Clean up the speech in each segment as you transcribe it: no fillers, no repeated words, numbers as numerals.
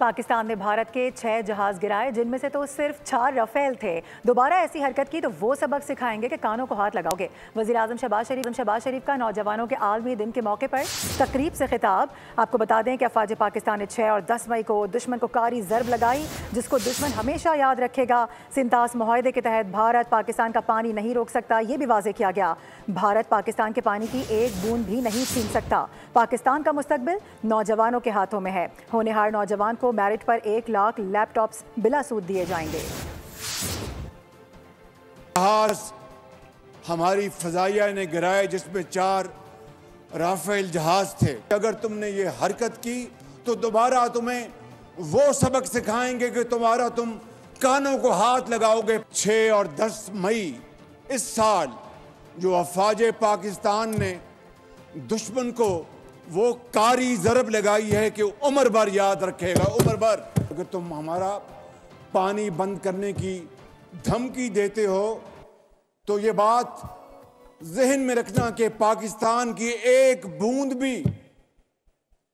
पाकिस्तान ने भारत के 6 जहाज गिराए, जिनमें से तो सिर्फ 4 राफेल थे। दोबारा ऐसी हरकत की तो वो सबक सिखाएंगे कि कानों को हाथ लगाओगे। वज़ीर-ए-आज़म शहबाज शरीफ का नौजवानों के आलमी दिन के मौके पर तकरीब से खिताब। आपको बता दें कि अफवाज पाकिस्तान ने 6 और 10 मई को दुश्मन को कारी ज़रब लगाई, जिसको दुश्मन हमेशा याद रखेगा। सिंतास मुआहदे के तहत भारत पाकिस्तान का पानी नहीं रोक सकता, ये भी वाज़ेह किया गया। भारत पाकिस्तान के पानी की एक बूंद भी नहीं छीन सकता। पाकिस्तान का मुस्तकबिल नौजवानों के हाथों में है। होनहार नौजवान को मेरिट पर 1 लाख लैपटॉप्स बिला सूद दिए जाएंगे। जहाज हमारी फजाइया ने गिराए, जिसमें 4 राफेल जहाज थे। अगर तुमने ये हरकत की तो दोबारा तुम्हें वो सबक सिखाएंगे कि तुम कानों को हाथ लगाओगे। 6 और 10 मई इस साल जो अफवाज पाकिस्तान ने दुश्मन को वो कारी ज़रब लगाई है कि उम्र भर याद रखेगा, उम्र भर। अगर तुम हमारा पानी बंद करने की धमकी देते हो तो ये बात जहन में रखना कि पाकिस्तान की एक बूंद भी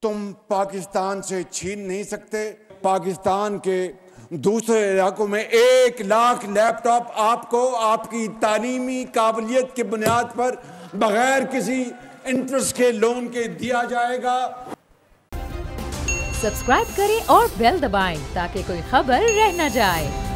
तुम पाकिस्तान से छीन नहीं सकते। पाकिस्तान के दूसरे इलाकों में 1 लाख लैपटॉप आपको आपकी तालीमी काबिलियत की बुनियाद पर बगैर किसी इंटरेस्ट के लोन के दिया जाएगा। सब्सक्राइब करें और बेल दबाएं ताकि कोई खबर रह न जाए।